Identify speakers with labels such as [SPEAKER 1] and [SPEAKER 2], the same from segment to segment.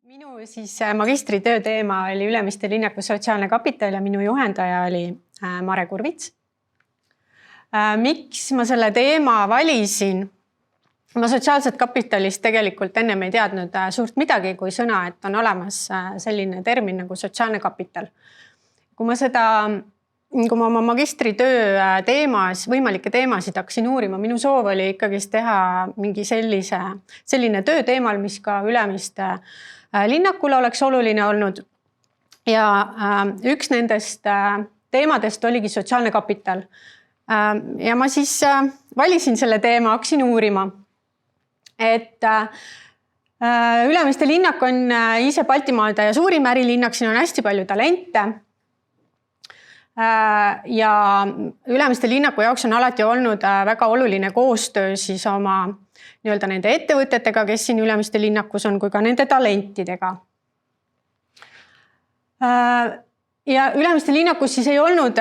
[SPEAKER 1] Minu magistritöö teema oli Ülemiste linnaku sotsiaalne kapital ja minu juhendaja oli Mare Kurvits. Miks ma selle teema valisin? Ma sotsiaalset kapitalist tegelikult ennem ei teadnud suurt midagi kui sõna, et on olemas selline termin nagu sotsiaalne kapital. Kui ma oma magistritöö võimalikke teemasid hakkasin uurima, minu soov oli ikkagi teha mingi selline töö teemal, mis ka Ülemiste linnakul oleks oluline olnud. Ja üks nendest teemadest oligi sotsiaalne kapital. Ja ma siis valisin selle teema, hakkasin uurima. Et Ülemiste linnak on ise Baltimaade ja suurim ärilinnak, siin on hästi palju talente. Ja Ülemiste linnaku jaoks on alati olnud väga oluline koostöö siis oma nende ettevõtetega, kes siin Ülemiste linnakus on, kui ka nende talentidega. Ja Ülemiste linnakus siis ei olnud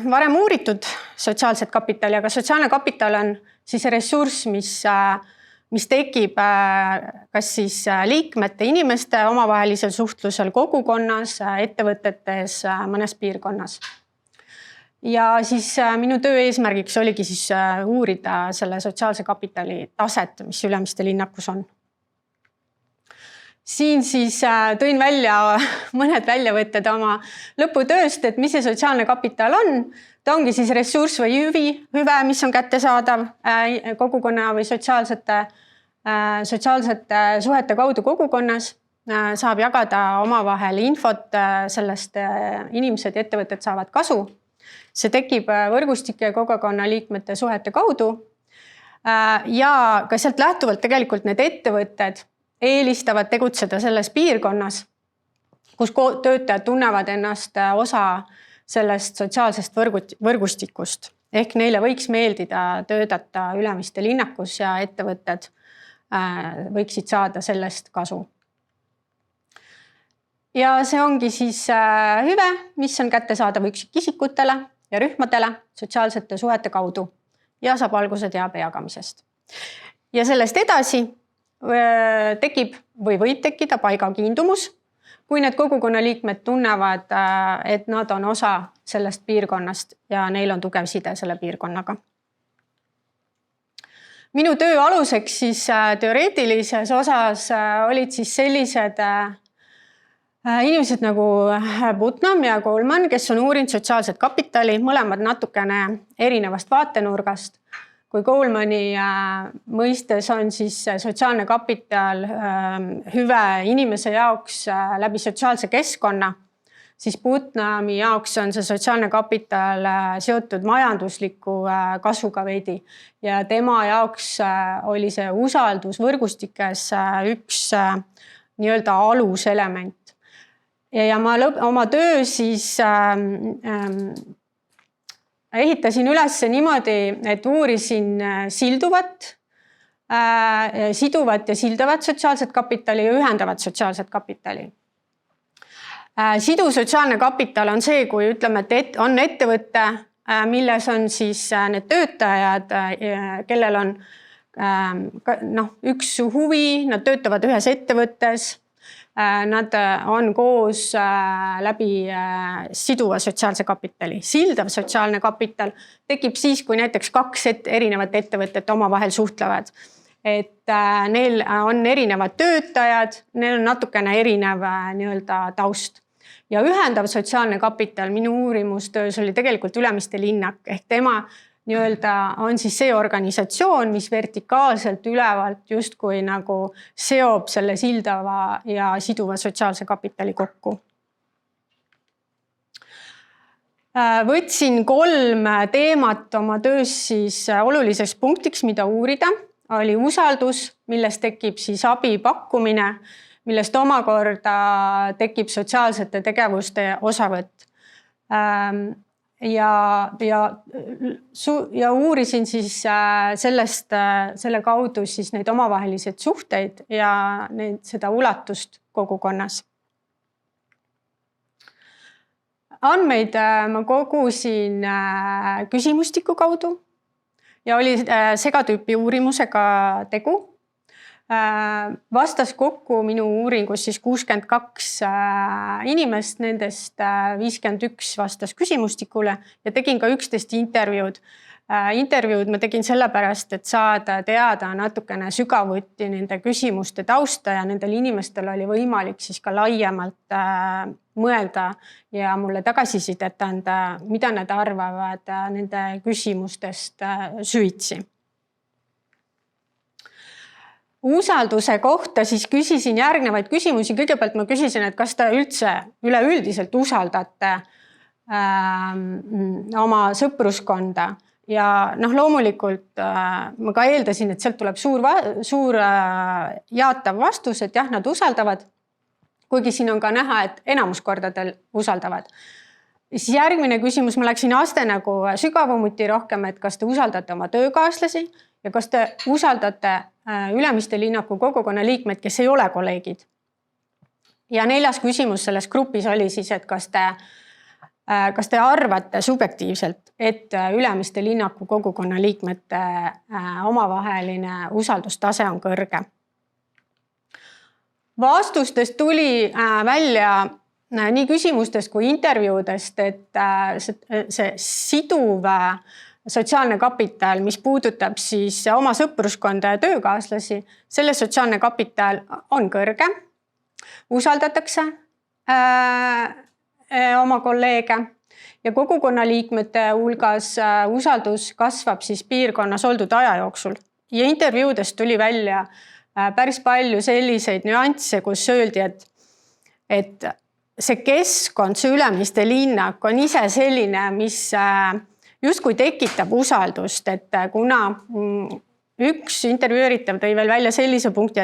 [SPEAKER 1] varem uuritud sotsiaalset kapitali, aga sotsiaalne kapital on siis ressurss, mis tekib kas siis liikmete, inimeste omavahelisel suhtlusel kogukonnas, ettevõtetes, mõnes piirkonnas. Ja siis minu töö eesmärgiks oligi siis uurida selle sotsiaalse kapitali taset, mis Ülemiste linnakus on. Siin siis tõin välja mõned väljavõtted oma lõputööst, et mis see sotsiaalne kapital on. Ta ongi siis ressurss või hüve, mis on kättesaadav kogukonna või sotsiaalsete suhete kaudu kogukonnas. Saab jagada omavahel infot, sellest inimesed ja ettevõtted saavad kasu. See tekib võrgustike ja kogukonna liikmete suhete kaudu. Ja ka sealt lähtuvalt tegelikult need ettevõtted eelistavad tegutseda selles piirkonnas, kus töötajad tunnevad ennast osa sellest sotsiaalsest võrgustikust. Ehk neile võiks meeldida töötada Ülemiste linnakus ja ettevõtted võiksid saada sellest kasu. Ja see ongi siis hüve, mis on kättesaadav üksikisikutele ja rühmadele sotsiaalsete suhete kaudu ja saab alguse teabe jagamisest. Ja sellest edasi tekib või võib tekkida paigakiindumus, kui need kogukonna liikmed tunnevad, et nad on osa sellest piirkonnast ja neil on tugev side selle piirkonnaga. Minu töö aluseks siis teoreetilises osas olid siis sellised inimesed nagu Putnam ja Goldman, kes on uurinud sotsiaalset kapitali, mõlemad natukene erinevast vaatenurgast. Kui Goldmani mõistes on siis sotsiaalne kapital hüve inimese jaoks läbi sotsiaalse keskkonna, siis Putnami jaoks on see sotsiaalne kapital seotud majandusliku kasvuga veidi. Ja tema jaoks oli see usaldus võrgustikes üks nii-öelda aluselement. Ja ma oma töö siis ehitasin üles niimoodi, et uurisin siduvat ja sildavat sotsiaalset kapitali ja ühendavat sotsiaalset kapitali. Siduv sotsiaalne kapital on see, kui ütleme, et on ettevõte, milles on siis need töötajad, kellel on üks huvi, nad töötavad ühes ettevõttes. Nad on koos läbi siduva sotsiaalse kapitali. Sildav sotsiaalne kapital tekib siis, kui näiteks kaks erinevat ettevõtet omavahel suhtlevad. Et neil on erinevad töötajad, neil on natukene erinev taust. Ja ühendav sotsiaalne kapital minu uurimustöös oli tegelikult Ülemiste linnak. Ehk tema on siis see organisatsioon, mis vertikaalselt ülevalt justkui nagu seob selle sildava ja siduva sotsiaalse kapitali kokku. Võtsin 3 teemat oma töös siis oluliseks punktiks, mida uurida. Oli usaldus, millest tekib siis abi pakkumine, millest omakorda tekib sotsiaalsete tegevuste osavõtt. Ja uurisin siis selle kaudu siis neid omavahelised suhteid ja seda ulatust kogukonnas. Andmeid ma kogusin küsimustiku kaudu ja oli segatüüpi uurimusega tegu. Vastas kokku minu uuringus siis 62 inimest, nendest 51 vastas küsimustikule ja tegin ka 11 intervjuud. Intervjuud ma tegin sellepärast, et saada teada natukene sügavuti nende küsimuste tausta ja nendel inimestel oli võimalik siis ka laiemalt mõelda ja mulle tagasisidet anda, mida nad arvavad nende küsimustest süvitsi. Usalduse kohta siis küsisin järgnevaid küsimusi. Kõigepealt ma küsisin, et kas te üldse üleüldiselt usaldate oma sõpruskonda ja loomulikult ma ka eeldasin, et sealt tuleb suur jaatav vastus, et jah, nad usaldavad, kuigi siin on ka näha, et enamus kordadel usaldavad. Siis järgmine küsimus, ma läksin aste nagu sügavumuti rohkem, et kas te usaldate oma töökaaslasi ja kas te usaldate Ülemiste linnaku kogukonna liikmed, kes ei ole kolleegid. Ja 4. küsimus selles grupis oli siis, et kas te arvate subjektiivselt, et Ülemiste linnaku kogukonna liikmete omavaheline usaldustase on kõrge. Vastustest tuli välja nii küsimustest kui intervjuudest, et see siduv sotsiaalne kapital, mis puudutab siis oma sõpruskonda ja töökaaslasi, selle sotsiaalne kapital on kõrge, usaldatakse oma kolleege ja kogukonna liikmete hulgas usaldus kasvab siis piirkonnas oldud aja jooksul. Ja intervjuudest tuli välja päris palju selliseid nüansse, kus öeldi, et see keskkond, see Ülemiste linnak on ise selline, mis justkui tekitab usaldust, et kuna üks intervjueeritav tõi veel välja sellise punkti,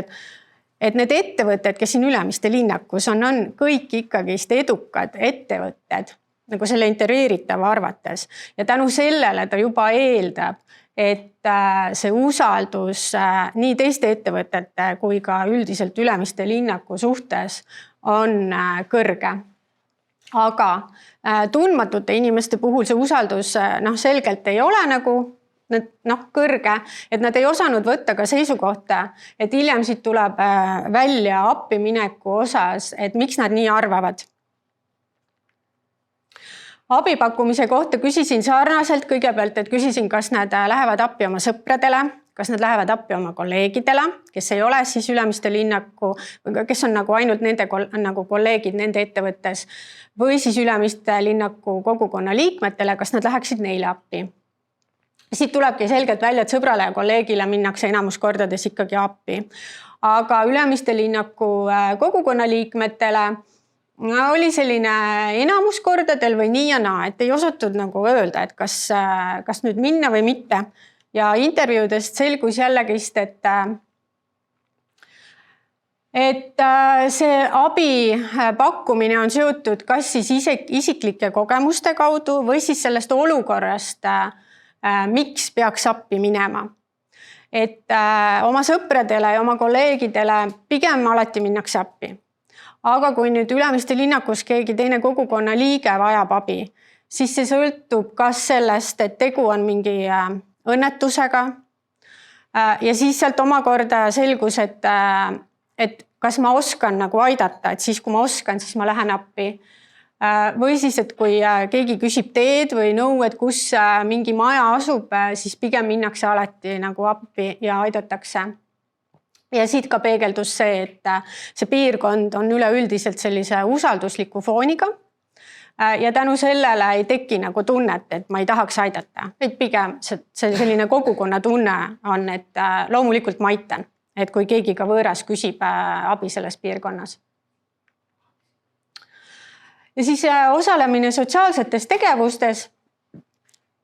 [SPEAKER 1] et need ettevõtted, kes siin Ülemiste linnakus on kõik ikkagist edukad ettevõtted, nagu selle intervjueeritava arvates. Ja tänu sellele ta juba eeldab, et see usaldus nii teiste ettevõtete kui ka üldiselt Ülemiste linnaku suhtes on kõrge. Aga tundmatute inimeste puhul see usaldus selgelt ei ole nagu kõrge, et nad ei osanud võtta ka seisukohta, et hiljem siit tuleb välja appimineku osas, et miks nad nii arvavad. Abipakkumise kohta küsisin sarnaselt kõigepealt, et küsisin, kas nad lähevad appi oma sõpradele, kas nad lähevad appi oma kolleegidele, kes ei ole siis Ülemiste linnaku, kes on nagu ainult nende nagu kolleegid nende ettevõttes või siis Ülemiste linnaku kogukonna liikmetele, kas nad läheksid neile appi. Siit tulebki selgelt välja, et sõbrale ja kolleegile minnakse enamus kordades ikkagi appi. Aga Ülemiste linnaku kogukonna liikmetele oli selline enamus kordadel või nii ja naa, et ei osatud nagu öelda, et kas nüüd minna või mitte. Ja intervjuudest selgus jällegist, et see abi pakkumine on seotud kas siis isiklike kogemuste kaudu või siis sellest olukorrast, miks peaks appi minema. Et oma sõpradele ja oma kolleegidele pigem alati minnakse appi. Aga kui nüüd Ülemiste linnakus keegi teine kogukonna liige vajab abi, siis see sõltub kas sellest, et tegu on mingi õnnetusega ja siis sealt omakorda selgus, et kas ma oskan nagu aidata, et siis kui ma oskan, siis ma lähen appi. Või siis, et kui keegi küsib teed või nõu, et kus mingi maja asub, siis pigem minnakse alati nagu appi ja aidatakse. Ja siit ka peegeldus see, et see piirkond on üleüldiselt sellise usaldusliku fooniga. Ja tänu sellele ei teki nagu tunnet, et ma ei tahaks aidata. Et pigem see selline kogukonna tunne on, et loomulikult ma aitan, et kui keegi ka võõras küsib abi selles piirkonnas. Ja siis osalemine sotsiaalsetes tegevustes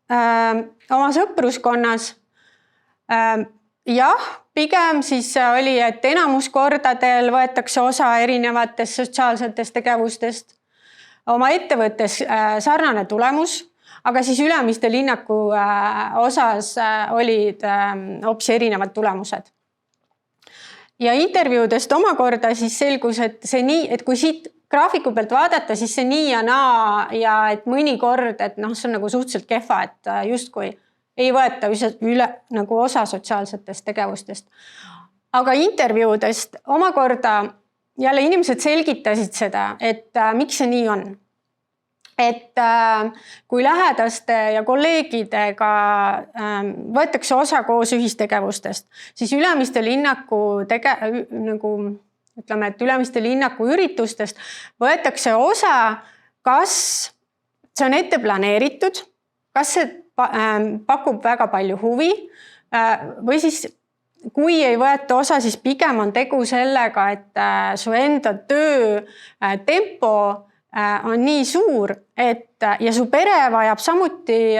[SPEAKER 1] oma sõpruskonnas. Jah, pigem siis oli, et enamus kordadel võetakse osa erinevatest sotsiaalsetest tegevustest. Oma ettevõttes sarnane tulemus, aga siis Ülemiste linnaku osas olid hoopis erinevad tulemused. Ja intervjuudest omakorda siis selgus, et see nii, et kui siit graafiku pealt vaadata, siis see nii ja naa ja et mõnikord, et see on nagu suhteliselt kehva, et justkui ei võeta üle nagu osa sotsiaalsetest tegevustest. aga intervjuudest omakorda jälle inimesed selgitasid seda, et miks see nii on. Et kui lähedaste ja kolleegidega võetakse osa koos ühistegevustest, siis Ülemiste linnaku Ülemiste linnaku üritustest võetakse osa, kas see on ette planeeritud, kas see pakub väga palju huvi või siis kui ei võeta osa, siis pigem on tegu sellega, et su enda töö tempo on nii suur, ja su pere vajab samuti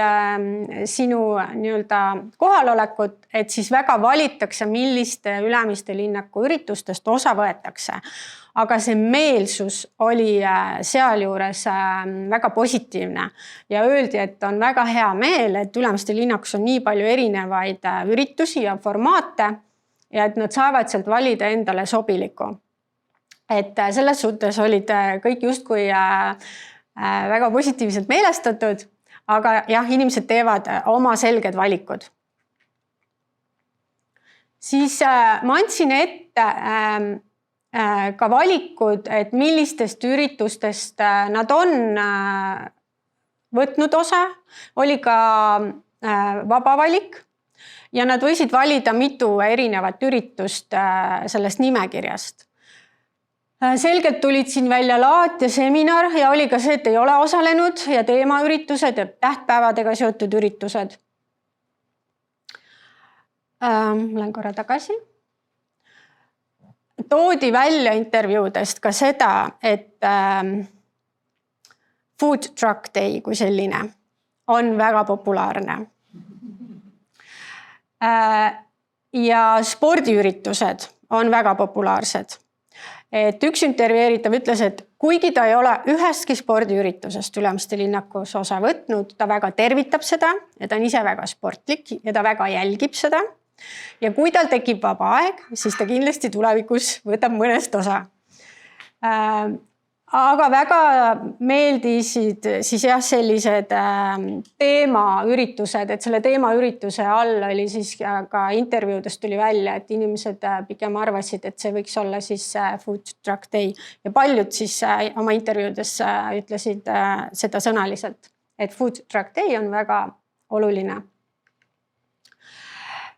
[SPEAKER 1] sinu nii-öelda kohalolekut, et siis väga valitakse, milliste Ülemiste linnaku üritustest osa võetakse. Aga see meelsus oli sealjuures väga positiivne ja öeldi, et on väga hea meel, et Ülemiste linnakus on nii palju erinevaid üritusi ja formaate ja et nad saavad sealt valida endale sobiliku. Et selles suhtes olid kõik justkui väga positiivselt meelestatud, aga jah, inimesed teevad oma selged valikud. Siis ma andsin ette ka valikud, et millistest üritustest nad on võtnud osa, oli ka vaba valik ja nad võisid valida mitu erinevat üritust sellest nimekirjast. Selgelt tulid siin välja laat ja seminar ja oli ka see, et ei ole osalenud ja teemaüritused ja tähtpäevadega seotud üritused. Lähen korra tagasi. Toodi välja intervjuudest ka seda, et Food Truck Day kui selline on väga populaarne. Ja spordiüritused on väga populaarsed. Et üks intervjueeritav ütles, et kuigi ta ei ole ühestki spordiüritusest Ülemiste linnakus osa võtnud, ta väga tervitab seda ja ta on ise väga sportlik ja ta väga jälgib seda. Ja kui tal tekib vaba aeg, siis ta kindlasti tulevikus võtab mõnest osa. Aga väga meeldisid siis jah sellised teemaüritused, et selle teemaürituse all oli siis ka intervjuudest tuli välja, et inimesed pigem arvasid, et see võiks olla siis Food Truck Day ja paljud siis oma intervjuudes ütlesid seda sõnaliselt, et Food Truck Day on väga oluline.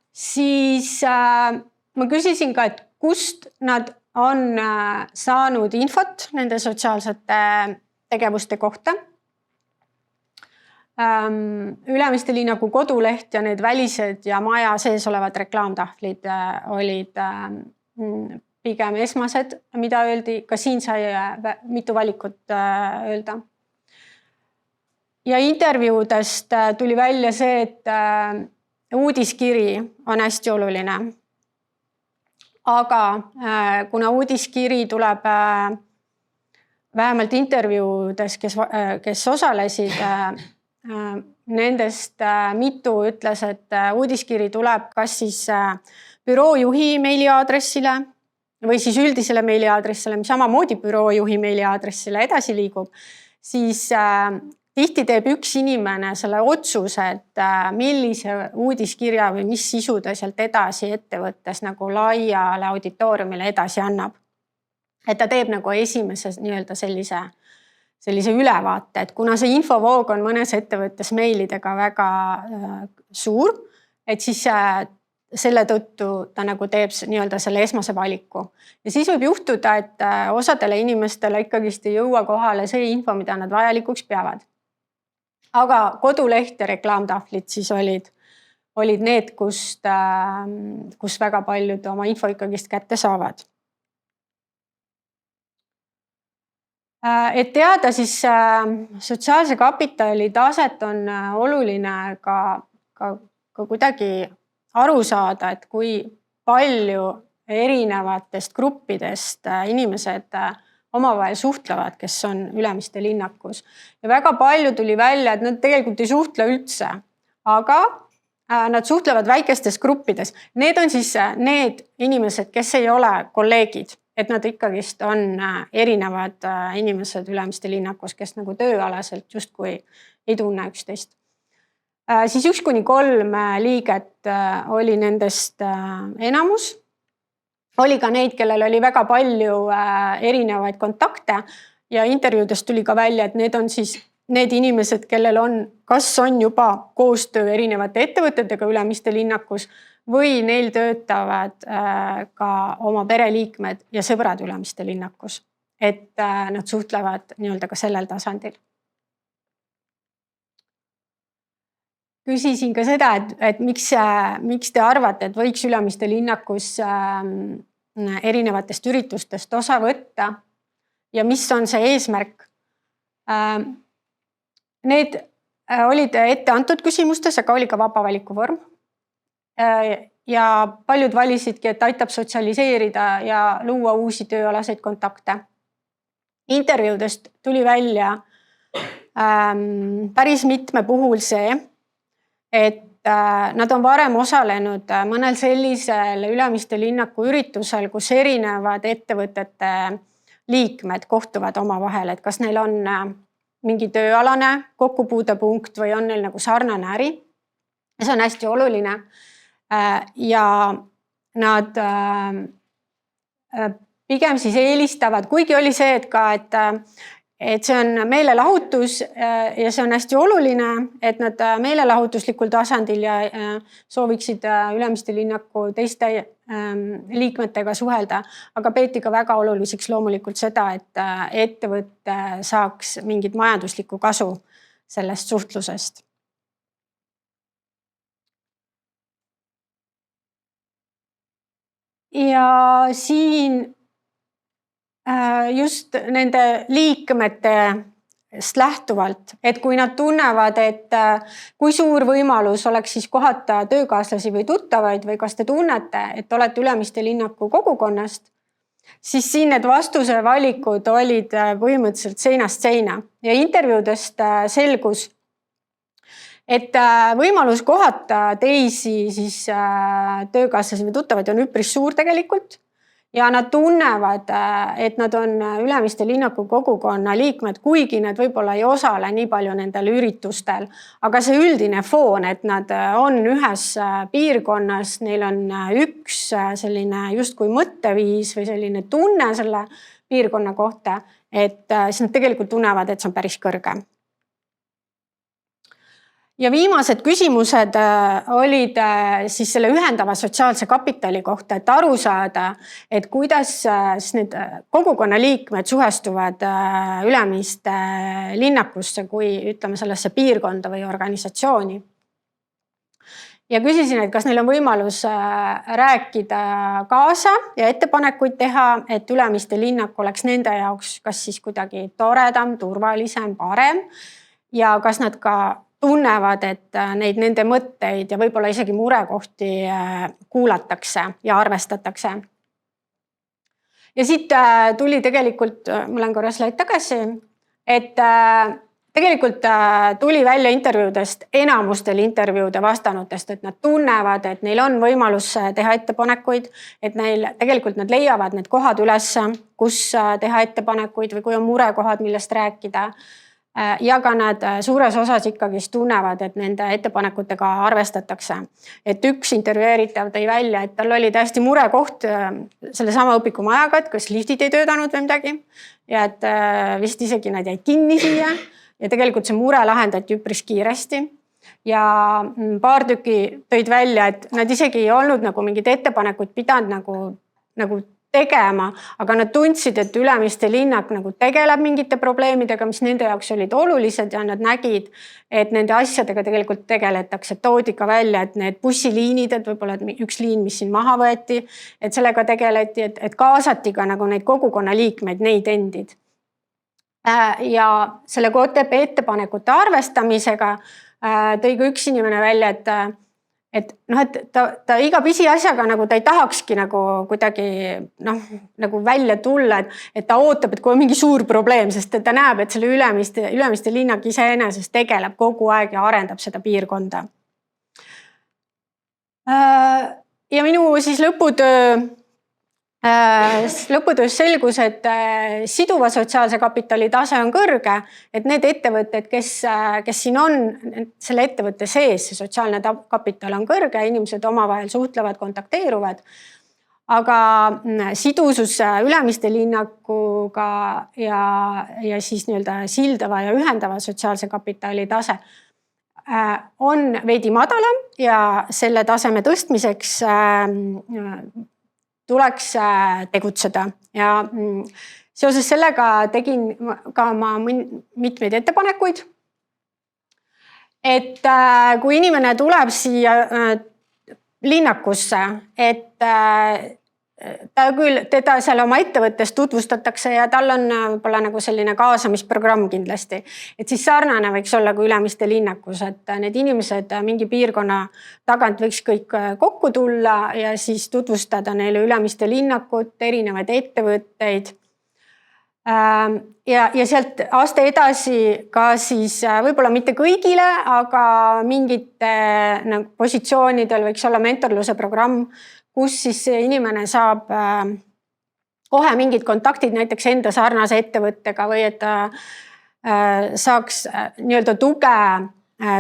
[SPEAKER 1] Siis ma küsisin ka, et kust nad on saanud infot nende sotsiaalsete tegevuste kohta. Ülemiste linnaku koduleht ja need välised ja maja sees olevad reklaamtahvlid olid pigem esmased, mida öeldi, ka siin sai mitu valikut öelda. Ja intervjuudest tuli välja see, et uudiskiri on hästi oluline. Aga kuna uudiskiri tuleb vähemalt intervjuudes, kes osalesid, nendest mitu ütles, et uudiskiri tuleb kas siis büroojuhi meiliaadressile või siis üldisele meiliaadressile, mis samamoodi büroojuhi meiliaadressile edasi liigub, siis tihti teeb üks inimene selle otsuse, et millise uudiskirja või mis sisu ta sealt edasi ettevõttes nagu laiale auditooriumile edasi annab. Et ta teeb nagu esimese nii-öelda sellise ülevaate, et kuna see infovoog on mõnes ettevõttes meilidega väga suur, et siis selle tõttu ta nagu teeb nii-öelda selle esmase valiku. Ja siis võib juhtuda, et osadele inimestele ikkagist ei jõua kohale see info, mida nad vajalikuks peavad. Aga koduleht ja reklaamtahvlid siis olid need, kus väga paljud oma info ikkagist kätte saavad. Et teada siis sotsiaalse kapitali taset on oluline ka kuidagi aru saada, et kui palju erinevatest gruppidest inimesed omavahel suhtlevad, kes on Ülemiste linnakus. Ja väga palju tuli välja, et nad tegelikult ei suhtle üldse, aga nad suhtlevad väikestes gruppides. Need on siis need inimesed, kes ei ole kolleegid, et nad ikkagist on erinevad inimesed Ülemiste linnakus, kes nagu tööalaselt justkui ei tunne üksteist. Siis 1–3 liiget oli nendest enamus. oli ka neid, kellel oli väga palju erinevaid kontakte ja intervjuudest tuli ka välja, et need on siis need inimesed, kellel kas on juba koostöö erinevate ettevõtetega Ülemiste linnakus või neil töötavad ka oma pereliikmed ja sõbrad Ülemiste linnakus. Et nad suhtlevad nii-öelda ka sellel tasandil. Küsisin ka seda, et miks te arvate, et võiks Ülemiste linnakus erinevatest üritustest osa võtta ja mis on see eesmärk? Need olid ette antud küsimustes, aga oli ka vaba valiku vorm. Ja paljud valisidki, et aitab sotsialiseerida ja luua uusi tööalaseid kontakte. Intervjuudest tuli välja päris mitme puhul see, et nad on varem osalenud mõnel sellisel Ülemiste linnaku üritusel, kus erinevad ettevõtete liikmed kohtuvad omavahel, et kas neil on mingi tööalane kokkupuudepunkt või on neil nagu sarnane äri. Ja see on hästi oluline. Ja nad pigem siis eelistavad, kuigi oli see, et see on meelelahutus ja see on hästi oluline, et nad meelelahutuslikul tasandil ja sooviksid Ülemiste linnaku teiste liikmetega suhelda, aga peeti ka väga oluliseks loomulikult seda, et ettevõte saaks mingit majanduslikku kasu sellest suhtlusest. Ja siin just nende liikmetest lähtuvalt, et kui nad tunnevad, et kui suur võimalus oleks siis kohata töökaaslasi või tuttavaid või kas te tunnete, et olete Ülemiste linnaku kogukonnast, siis siin need vastuse valikud olid põhimõtteliselt seinast seina ja intervjuudest selgus, et võimalus kohata teisi siis töökaaslasi või tuttavaid on üpris suur tegelikult. Ja nad tunnevad, et nad on Ülemiste linnaku kogukonna liikmed, kuigi nad võib-olla ei osale nii palju nendel üritustel. Aga see üldine foon, et nad on ühes piirkonnas, neil on üks selline justkui mõtteviis või selline tunne selle piirkonna kohta, et siis nad tegelikult tunnevad, et see on päris kõrge. Ja viimased küsimused olid siis selle ühendava sotsiaalse kapitali kohta, et aru saada, et kuidas need kogukonna liikmed suhestuvad Ülemiste linnakusse, kui ütleme sellesse piirkonda või organisatsiooni. Ja küsisin, et kas neil on võimalus rääkida kaasa ja ettepanekuid teha, et Ülemiste linnak oleks nende jaoks kas siis kuidagi toredam, turvalisem, parem ja kas nad ka tunnevad, et neid nende mõtteid ja võib-olla isegi murekohti kuulatakse ja arvestatakse. Ja siit tuli tegelikult, ma lähen korra slaid tagasi, et tegelikult tuli välja intervjuudest, enamustel intervjuude vastanutest, et nad tunnevad, et neil on võimalus teha ettepanekuid, et tegelikult nad leiavad need kohad üles, kus teha ettepanekuid või kui on murekohad, millest rääkida. Ja ka nad suures osas ikkagi tunnevad, et nende ettepanekutega arvestatakse. Et üks intervjueeritav tõi välja, et tal oli täiesti murekoht selle sama õpikumajaga, et kas liftid ei töötanud või midagi. Ja et vist isegi nad jäid kinni siia ja tegelikult see mure lahendati üpris kiiresti. Ja paar tükki tõid välja, et nad isegi ei olnud nagu mingid ettepanekud pidanud nagu tegema, aga nad tundsid, et Ülemiste linnak nagu tegeleb mingite probleemidega, mis nende jaoks olid olulised ja nad nägid, et nende asjadega tegelikult tegeletakse. Toodi ka välja, et need bussiliinid, et võib-olla üks liin, mis siin maha võeti, et sellega tegeleti, et kaasati ka nagu neid kogukonna liikmeid, neid endid. Ja selle KTP ettepanekute arvestamisega tõi ka üks inimene välja, et ta iga pisiasjaga nagu ta ei tahakski nagu kuidagi nagu välja tulla, et ta ootab, et kui on mingi suur probleem, sest ta näeb, et selle Ülemiste linnak iseenesest tegeleb kogu aeg ja arendab seda piirkonda. Ja minu siis lõputöös selgus, et siduva sotsiaalse kapitali tase on kõrge, et need ettevõtted, kes siin on, selle ettevõtte sees, see sotsiaalne kapital on kõrge, inimesed omavahel suhtlevad, kontakteeruvad. aga sidusus Ülemiste linnakuga ja siis nii-öelda sildava ja ühendava sotsiaalse kapitali tase on veidi madalam ja selle taseme tõstmiseks tuleks tegutseda ja seoses sellega tegin ka ma mitmeid ettepanekuid. Et kui inimene tuleb siia linnakusse, et teda seal oma ettevõttes tutvustatakse ja tal on võib-olla nagu selline kaasamisprogramm kindlasti. Et siis sarnane võiks olla kui Ülemiste linnakus, et need inimesed mingi piirkonna tagant võiks kõik kokku tulla ja siis tutvustada neile Ülemiste linnakut, erinevaid ettevõtteid. Ja sealt aasta edasi ka siis võib-olla mitte kõigile, aga mingite positsioonidel võiks olla mentorluse programm, kus siis inimene saab kohe mingid kontaktid näiteks enda sarnase ettevõttega või et ta saaks nii-öelda tuge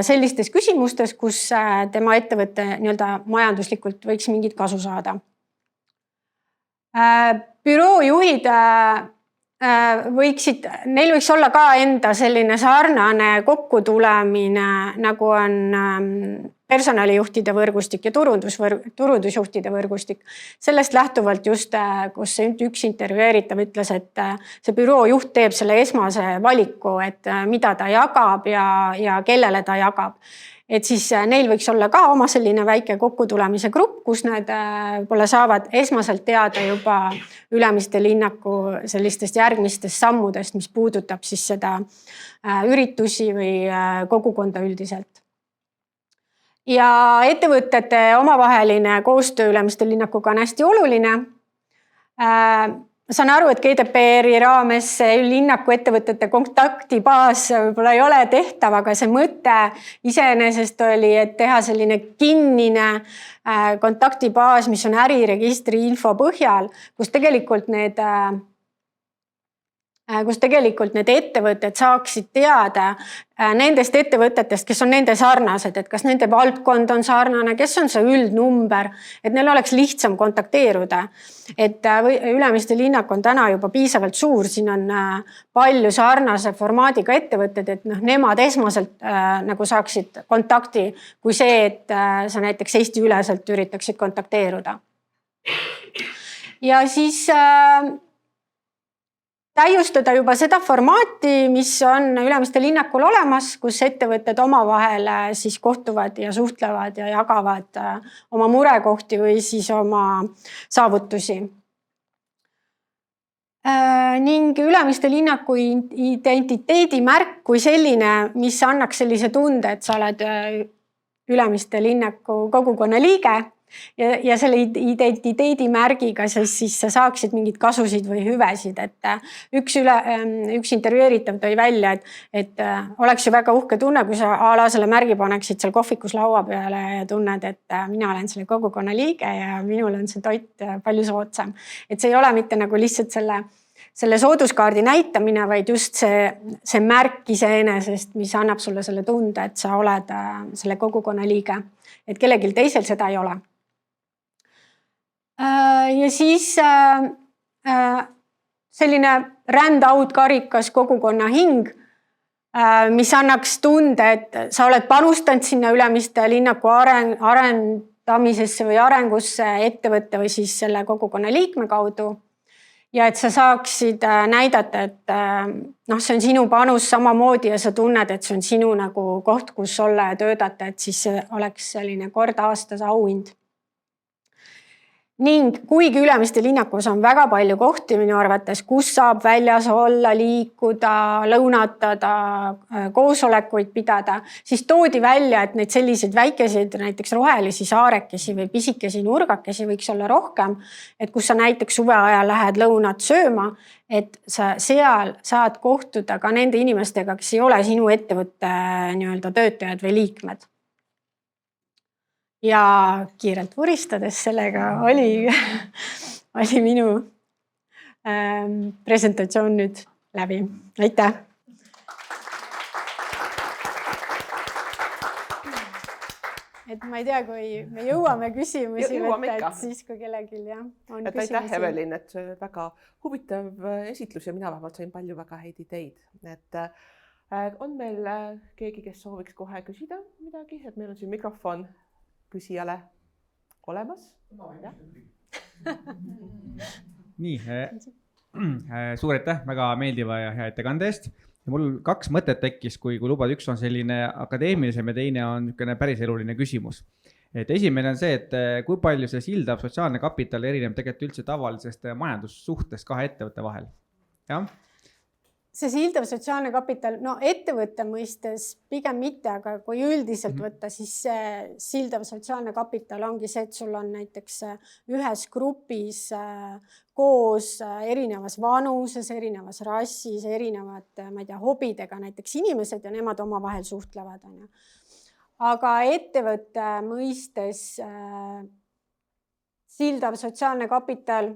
[SPEAKER 1] sellistes küsimustes, kus tema ettevõtte nii-öelda majanduslikult võiks mingit kasu saada. Büroojuhid neil võiks olla ka enda selline sarnane kokkutulemine, nagu on personalijuhtide võrgustik ja turundusjuhtide võrgustik. Sellest lähtuvalt just, kus üks intervjueeritav ütles, et see büroojuht teeb selle esmase valiku, et mida ta jagab ja kellele ta jagab. Et siis neil võiks olla ka oma selline väike kokkutulemise grupp, kus nad võib-olla saavad esmaselt teada juba Ülemiste linnaku sellistest järgmistest sammudest, mis puudutab siis seda üritusi või kogukonda üldiselt. Ja ettevõtete omavaheline koostöö Ülemiste linnakuga on hästi oluline. Ma saan aru, et GDPR-i raames linnaku ettevõtete kontaktibaas võib-olla ei ole tehtav, aga see mõte iseenesest oli, et teha selline kinnine kontaktibaas, mis on äriregistri info põhjal, kus tegelikult need ettevõtted saaksid teada nendest ettevõtetest, kes on nende sarnased, et kas nende valdkond on sarnane, kes on see üldnumber, et neil oleks lihtsam kontakteeruda. Et Ülemiste linnak on täna juba piisavalt suur, siin on palju sarnase formaadiga ettevõtted, et nemad esmaselt nagu saaksid kontakti, kui see, et sa näiteks Eesti üleselt üritaksid kontakteeruda. Ja siis täiustada juba seda formaati, mis on Ülemiste linnakul olemas, kus ettevõtted omavahel siis kohtuvad ja suhtlevad ja jagavad oma murekohti või siis oma saavutusi. Ning Ülemiste linnaku identiteedimärk kui selline, mis annaks sellise tunde, et sa oled Ülemiste linnaku kogukonna liige. Ja selle identiteedimärgiga siis sa saaksid mingid kasusid või hüvesid, et üks intervjueeritav tõi välja, et oleks ju väga uhke tunne, kui sa selle märgi paneksid seal kohvikus laua peale ja tunned, et mina olen selle kogukonna liige ja minul on see toit palju soodsam. Et see ei ole mitte nagu lihtsalt selle sooduskaardi näitamine, vaid just see märk iseenesest, mis annab sulle selle tunde, et sa oled selle kogukonna liige, et kellelgi teisel seda ei ole. Ja siis selline ränd-out karikas kogukonna hing, mis annaks tunde, et sa oled panustanud sinna Ülemiste linnaku arendamisesse või arengusse ettevõtte või siis selle kogukonna liikme kaudu. Ja et sa saaksid näidata, et see on sinu panus samamoodi ja sa tunned, et see on sinu nagu koht, kus olla ja töötada, et siis oleks selline kord aastas auhind. Ning kuigi Ülemiste linnakus on väga palju kohti minu arvates, kus saab väljas olla, liikuda, lõunatada, koosolekuid pidada, siis toodi välja, et neid selliseid väikeseid näiteks rohelisi saarekesi või pisikesi nurgakesi võiks olla rohkem, et kus sa näiteks suve ajal lähed lõunat sööma, et sa seal saad kohtuda ka nende inimestega, kes ei ole sinu ettevõtte nii-öelda töötajad või liikmed. Ja kiirelt vuristades sellega oli minu presentatsioon nüüd läbi. Aitäh! et ma ei tea, kui me jõuame küsimusi
[SPEAKER 2] Jõuame
[SPEAKER 1] võtta,
[SPEAKER 2] ikka.
[SPEAKER 1] et siis kui kellelgi jah, on
[SPEAKER 2] Et aitäh,
[SPEAKER 1] küsimusi.
[SPEAKER 2] Evelin, et see väga huvitav esitlus ja mina vähemalt sain palju väga häid ideid. Et on meil keegi, kes sooviks kohe küsida midagi, et meil on siin mikrofon küsijale olemas.
[SPEAKER 3] Nii, suur aitäh väga meeldiva ja hea ettekande eest. Ja mul 2 mõtet tekkis, kui lubad, üks on selline akadeemilisem ja teine on niisugune päris eluline küsimus. Et esimene on see, et kui palju see sildav sotsiaalne kapital erineb tegelikult üldse tavalisest majandussuhtest 2 ettevõtte vahel? Jah?
[SPEAKER 1] See sildav sotsiaalne kapital, no ettevõtte mõistes pigem mitte, aga kui üldiselt võtta, siis see sildav sotsiaalne kapital ongi see, et sul on näiteks ühes grupis koos erinevas vanuses, erinevas rassis, erinevate, ma ei tea, hobidega näiteks inimesed ja nemad omavahel suhtlevad. Aga ettevõtte mõistes sildav sotsiaalne kapital,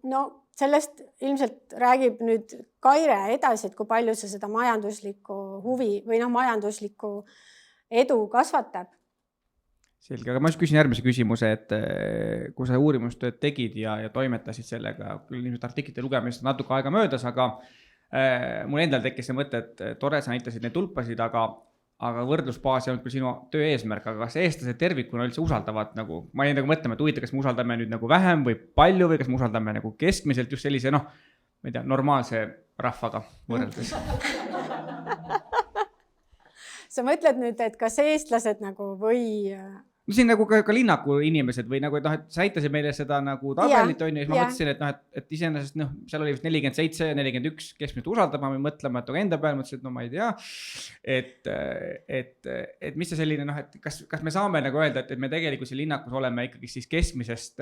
[SPEAKER 1] no sellest ilmselt räägib nüüd Kaire edasi, et kui palju see seda majanduslikku huvi või majanduslikku edu kasvatab.
[SPEAKER 3] Selge, aga ma just küsin järgmise küsimuse, et kui sa uurimustööd tegid ja toimetasid sellega, küll ilmselt artiklite lugemisest natuke aega möödas, aga mul endal tekkis see mõte, et tore, sa näitasid neid tulpasid, aga võrdlusbaas ei olnud küll sinu töö eesmärk, aga kas eestlased tervikuna üldse usaldavad nagu, ma jäin nagu mõtlema, et huvitav, kas me usaldame nüüd nagu vähem või palju või kas me usaldame nagu keskmiselt just sellise, ma ei tea, normaalse rahvaga võrreldes.
[SPEAKER 1] Sa mõtled nüüd, et kas eestlased nagu või...
[SPEAKER 3] No siin nagu ka linnaku inimesed või nagu, et sa näitasid meile seda nagu tabelit on ja siis ma mõtlesin, et iseenesest seal oli vist 47 ja 41 keskmiselt usaldama või mõtlema, et enda peal mõtlesin, et no ma ei tea, et mis see selline, et kas me saame nagu öelda, et me tegelikult siin linnakus oleme ikkagi siis keskmisest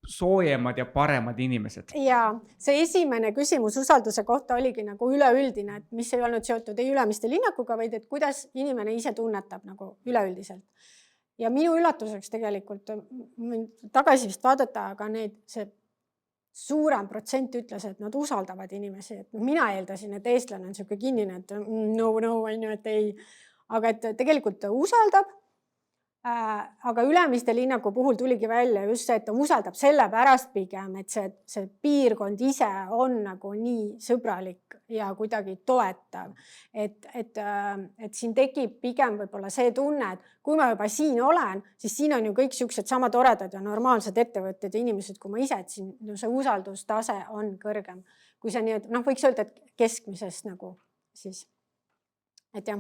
[SPEAKER 3] soojemad ja paremad inimesed.
[SPEAKER 1] Ja see esimene küsimus usalduse kohta oligi nagu üleüldine, et mis ei olnud seotud ei Ülemiste linnakuga, vaid et kuidas inimene ise tunnetab nagu üleüldiselt. Ja minu üllatuseks tegelikult tagasi vist vaadata, aga see suurem protsent ütles, et nad usaldavad inimesi. Et mina eeldasin, et eestlane on selline kinnine, et no, et ei. Aga et tegelikult usaldab. Aga Ülemiste linnaku puhul tuligi välja just see, et ta usaldab selle pärast pigem, et see piirkond ise on nagu nii sõbralik ja kuidagi toetav. Et siin tekib pigem võib-olla see tunne, et kui ma juba siin olen, siis siin on ju kõik siuksed sama toredad ja normaalsed ettevõtted ja inimesed, kui ma ise, et siin see usaldustase on kõrgem. Kui see nii, võiks öelda, et keskmisest nagu siis, et jah.